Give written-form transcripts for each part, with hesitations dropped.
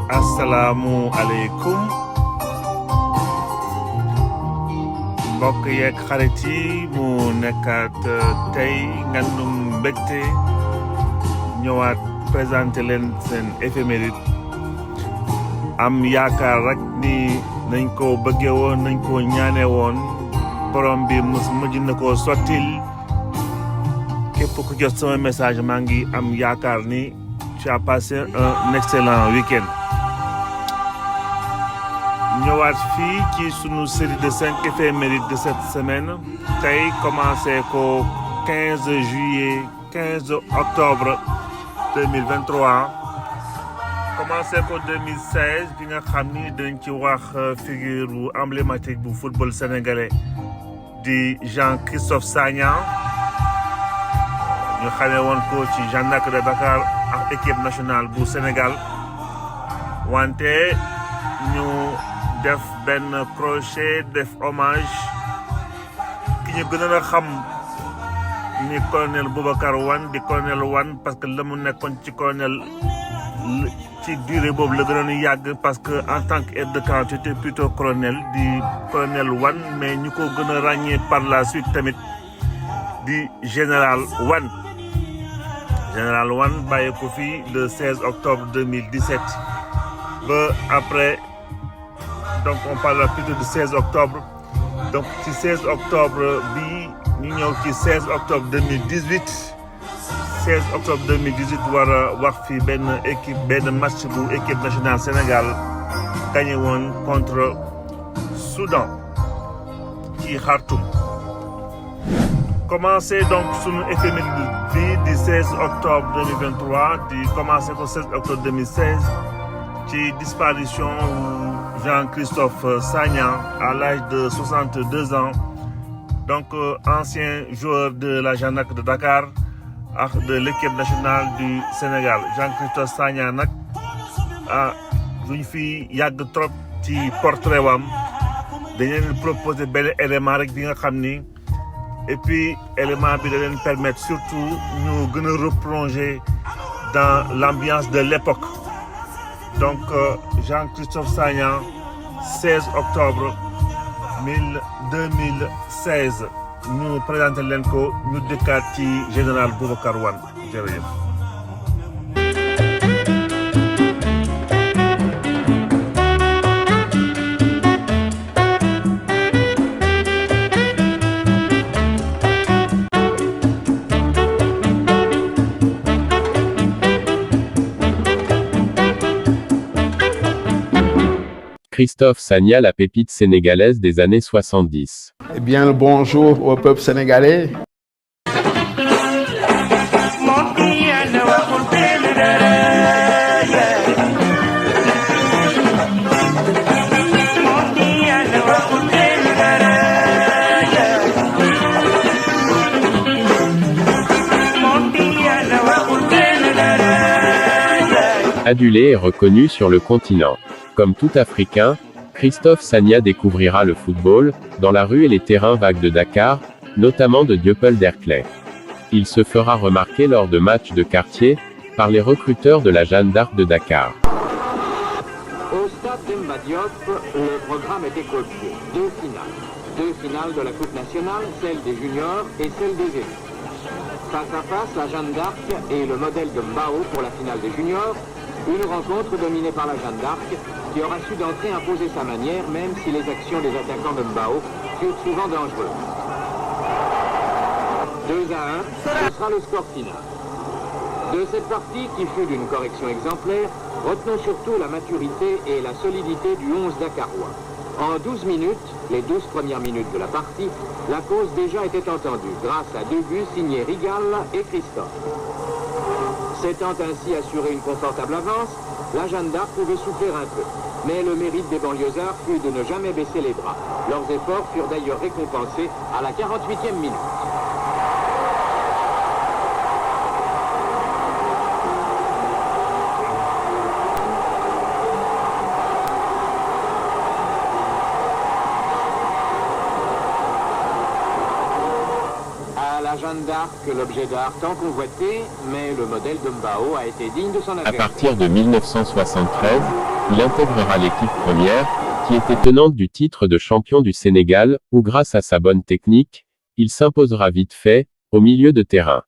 Asalaamu aleykum mbokk yeeg xarit yi mu nekkaat tey ngandum mbégte ñëwaat présenté leen seen éphéméride am yaakaar rek ni nañ ko bëggee woon nañ ko ñaane woon borom bi mujj na koo sottil képp ku jot sama message maa ngi am yaakaar ni tu as passé un excellent week-end. ñëwaat fii ci sunu série de 5 éphémérides de cette semaine tey commencé ko 15 juillet 15 octobre 2023 commencé ko 2016 bi nga xam ni dañ ci wax figure bu emblématique bu football sénégalais di Jean-Christophe Sagna ñu xamee woon ko ci Jeanne d'Arc de Dakar ak équipe nationale bu Sénégal wante ñu def benn crochet def hommage ki ñu gën a xam ni colonel Boubacar Wane di colonel Wane parce que la mu nekkoon ci colonel ci durée boobu la gënoon yàgg parce que en tant que aide de camp c'était plutôt colonel di colonel Wane mais ñu ko gën a ràññee par la suite tamit di général Wane. Général Wane bàyyi ko fii le 16 octobre 2017 ba après. Donc on parle plutôt du 16 octobre donc ci 16 octobre bi ñu ñëw ci 16 octobre 2018 16 octobre 2018 war a wax fi benn match bu équipe nationale Sénégal gagné woon contre Soudan ci Khartoum. Commencé donc sunu éphéméride bi di 16 octobre 2023 di commencé ko 16 octobre 2016 ci disparition Jean-Christophe Sagna à l'âge de 62 ans donc ancien joueur de la Jeanne d'Arc de Dakar ak de l'équipe nationale du Sénégal. Jean-Christophe Sagna nag duñ fi yàgg trop ci portrait wam dañ leen proposer benn élément rek bi nga xam ni et puis élément bi da leen permettre surtout ñu gën a replonger dans l'ambiance de l'époque. Donc Jean-Christophe Sagna 16 octobre 2016 ñu présenté leen ko ñu dëkkaat ci général Boubacar Wane jërëjëf. Christophe Sagna, la pépite sénégalaise des années 70. Eh bien, le bonjour au peuple sénégalais. Adulé et reconnu sur le continent. Comme tout Africain, Christophe Sagna découvrira le football, dans la rue et les terrains vagues de Dakar, notamment de Dieuppeul-Derklé. Il se fera remarquer lors de matchs de quartier, par les recruteurs de la Jeanne d'Arc de Dakar. Au stade Demba Diop, le programme était copié. Deux finales de la Coupe nationale, celle des juniors et celle des élus. Face à face, la Jeanne d'Arc et le modèle de Mbao pour la finale des juniors. Une rencontre dominée par la Jeanne d'Arc, qui aura su d'entrer imposer sa manière, même si les actions des attaquants de Mbao furent souvent dangereuses. 2-1, ce sera le score final. De cette partie, qui fut d'une correction exemplaire, retenons surtout la maturité et la solidité du 11 dakarois. En 12 minutes, les 12 premières minutes de la partie, la cause déjà était entendue, grâce à deux buts signés Rigal et Christophe. S'étant ainsi assuré une confortable avance, la Jeanne d'Arc pouvait souffler un peu. Mais le mérite des banlieusards fut de ne jamais baisser les bras. Leurs efforts furent d'ailleurs récompensés à la 48e minute. la Jeanne d'Arc, l'objet d'art tant convoité, mais le modèle de Mbao a été digne de son À adversaire. partir de 1973, il intégrera l'équipe première, qui était tenante du titre de champion du Sénégal, où grâce à sa bonne technique, il s'imposera vite fait, au milieu de terrain.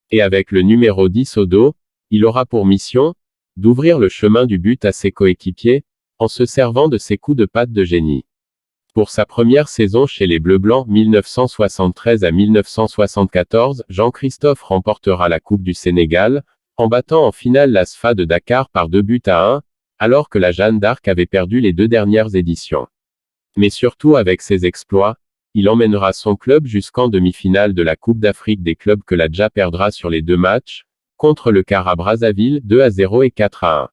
Et avec le numéro 10 au dos, il aura pour mission d'ouvrir le chemin du but à ses coéquipiers, en se servant de ses coups de patte de génie. Pour sa première saison chez les Bleus-Blancs 1973 à 1974, Jean-Christophe remportera la Coupe du Sénégal, en battant en finale la SFA de Dakar par 2-1, alors que la Jeanne d'Arc avait perdu les 2 dernières éditions. Mais surtout avec ses exploits, il emmènera son club jusqu'en demi-finale de la Coupe d'Afrique des clubs que l'Adja perdra sur les 2 matchs, contre le CAR à Brazzaville 2-0 et 4-1.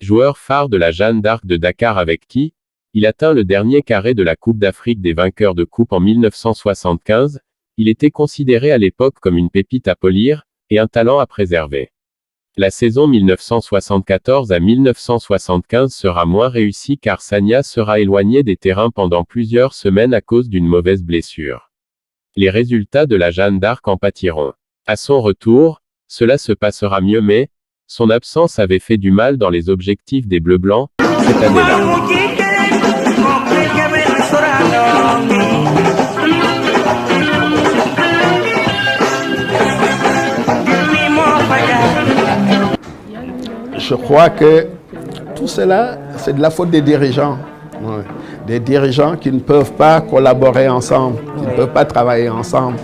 Joueur phare de la Jeanne d'Arc de Dakar avec qui il atteint le dernier carré de la Coupe d'Afrique des vainqueurs de coupe en 1975, il était considéré à l'époque comme une pépite à polir, et un talent à préserver. La saison 1974 à 1975 sera moins réussie car Sagna sera éloigné des terrains pendant plusieurs semaines à cause d'une mauvaise blessure. Les résultats de la Jeanne d'Arc en pâtiront. À son retour, cela se passera mieux mais, son absence avait fait du mal dans les objectifs des Bleus-Blancs, cette année-là. Je crois que tout cela, c'est de la faute des dirigeants. Ouais. Des dirigeants qui ne peuvent pas collaborer ensemble, qui ne peuvent pas travailler ensemble.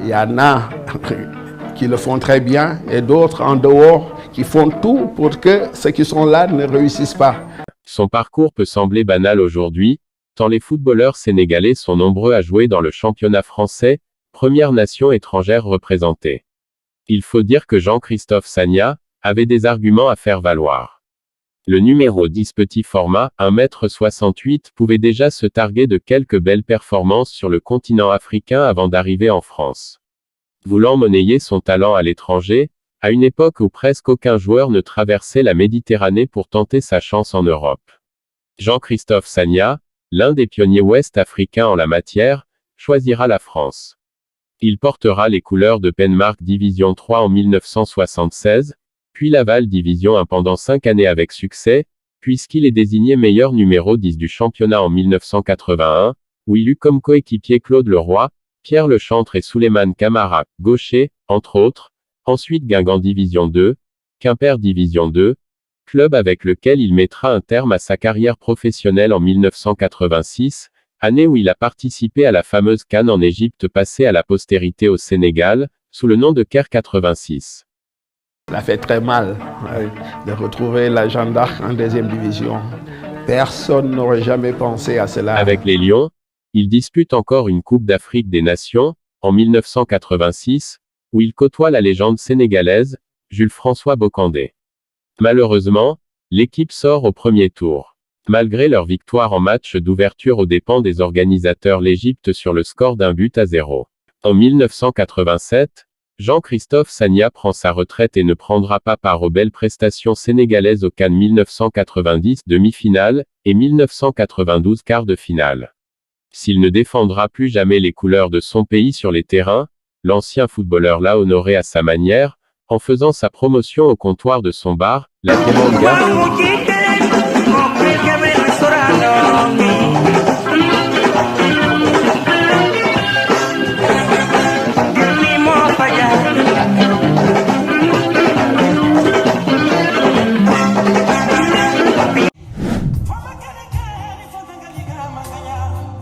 Il y en a qui le font très bien et d'autres en dehors qui font tout pour que ceux qui sont là ne réussissent pas. Son parcours peut sembler banal aujourd'hui, tant les footballeurs sénégalais sont nombreux à jouer dans le championnat français, première nation étrangère représentée. Il faut dire que Jean-Christophe Sagna avait des arguments à faire valoir. Le numéro 10 petit format, 1,68 m, pouvait déjà se targuer de quelques belles performances sur le continent africain avant d'arriver en France. Voulant monnayer son talent à l'étranger, à une époque où presque aucun joueur ne traversait la Méditerranée pour tenter sa chance en Europe. Jean-Christophe Sagna, l'un des pionniers ouest-africains en la matière, choisira la France. Il portera les couleurs de Penmark Division 3 en 1976, puis Laval Division 1 pendant 5 années avec succès, puisqu'il est désigné meilleur numéro 10 du championnat en 1981, où il eut comme coéquipier Claude Leroy, Pierre Lechantre et Souleymane Camara, gaucher, entre autres, ensuite Guingamp Division 2, Quimper Division 2, club avec lequel il mettra un terme à sa carrière professionnelle en 1986, année où il a participé à la fameuse CAN en Égypte passée à la postérité au Sénégal, sous le nom de Caire 86. Ça fait très mal de retrouver la Jeanne d'Arc en 2e division. Personne n'aurait jamais pensé à cela. Avec les Lions, il dispute encore une Coupe d'Afrique des Nations, en 1986, où il côtoie la légende sénégalaise, Jules-François Bocandé. Malheureusement, l'équipe sort au premier tour. Malgré leur victoire en match d'ouverture aux dépens des organisateurs l'Égypte sur le score d'1-0. En 1987, Jean-Christophe Sagna prend sa retraite et ne prendra pas part aux belles prestations sénégalaises au CAN 1990 demi-finale, et 1992 quart de finale. S'il ne défendra plus jamais les couleurs de son pays sur les terrains, l'ancien footballeur l'a honoré à sa manière, en faisant sa promotion au comptoir de son bar, la Teranga.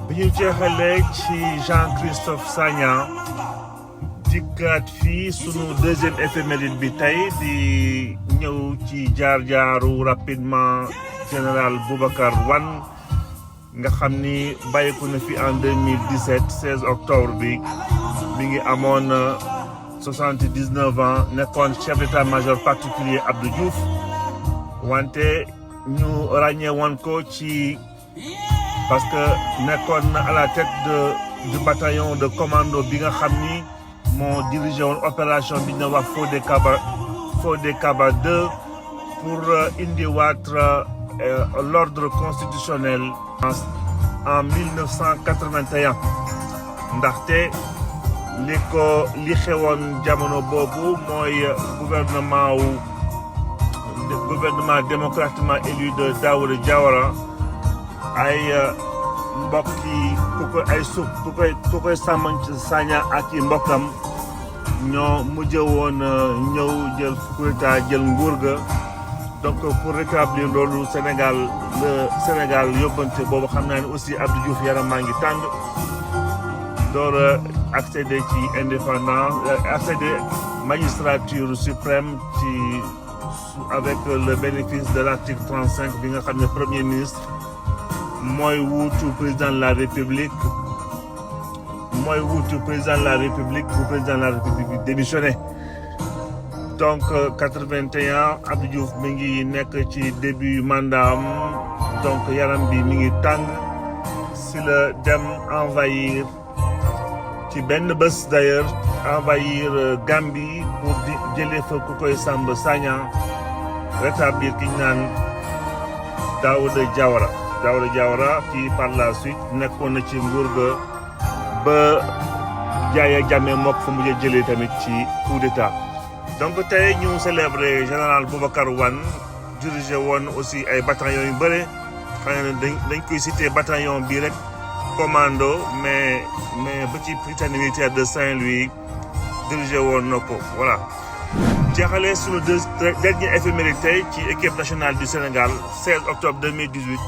bi ñu jeexalee ci Jean-Christophe Sagna dikkaat fii sunu deuxième éphéméride bi tey di ñëw ci jaar-jaaru rapidement général Boubacar Wane nga xam ni bàyyiku na fi en 2017 16 octobre bi mi ngi amoon 79 ans nekkoon chef d'état-major particulier Abdou Diouf wante ñu ràññee woon ko ci parce que nekkoon na à la tête du bataillon de commando bi nga xam ni moo dirigé woon opération bi ñu wax Fodé Kaba 2 pour indiwaat l'ordre constitutionnel en 1981 ndaxte li xewoon jamono boobu mooy gouvernement démocratiquement élu de Daouda Diawara ay mbokk yi ku koy Sagna ak i mbokkam ñoo mujj woon ñëw jël coup d'état jël nguur ga donc pour rétablir loolu Sénégal yóbbante boobu xam naa ne aussi Abdou Diouf yaram maa ngi tàng door a accéder ci indépendance accéder magistrature suprême ci avec le bénéfice de l'article 35 bi nga xam ne premier ministre mooy wuutu président de la République bu président de la République démissionné. Donc 81 Abdou Diouf mi ngi nekk ci début mandat am donc yaram bi mi ngi tàng si la dem envahir ci benn bés d'ailleurs envahir Gambie pour jëlee fa ku koy Sagna rétablir ki ñu naan Daouda Diawara qui par la suite nekkoon na ci nguur ga ba Yaya Jammeh mook fa mujj jëlee tamit ci coup d'état. Donc tey ñu célébrer général Boubacar Wane dirigé woon aussi ay bataillons yu bëre xëy na dañ koy cité bataillon bi rek commando mais ba ci Prytanée militaire de Saint-Louis dirigé woon na ko voilà. jeexalee suñu dernier éphéméride tey ci équipe nationale du Sénégal 16 octobre 2018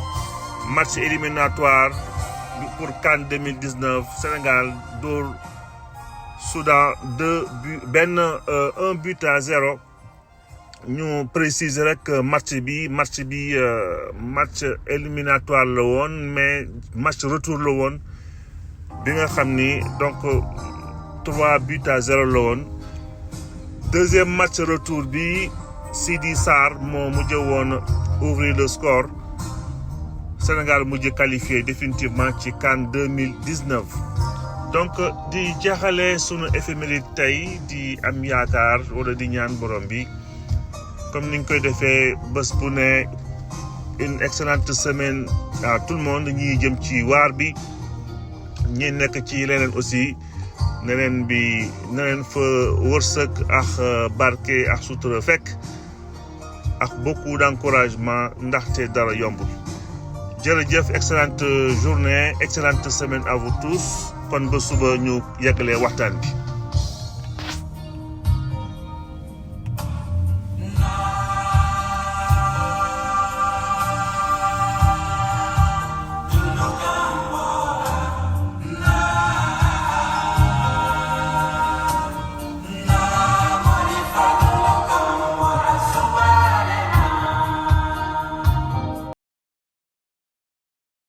match éliminatoire pour CAN 2019 Sénégal dóor Soudan 1 but à 0 ñu précise rek match éliminatoire la woon mais match retour la woon bi nga xam ni donc 3 buts à 0 la woon. Deuxième match retour bi Sidi Sarr moo mujj woon ouvrir le score Sénégal mujj qualifié définitivement ci CAN 2019. donc di jaxale sunu éphéméride tey di am yaakaar wala di ñaan borom bi comme niñ koy defee bés bu ne une excellente semaine à tout le monde ñi jëm ci waar bi ñi nekk ci leneen aussi na leen fa wërsëg ak barke ak sutura fekk ak beaucoup d'encouragement ndaxte dara yombul. jërëjëf excellente journée excellente semaine à vous tous kon ba suba ñu yeggalee waxtaan bi.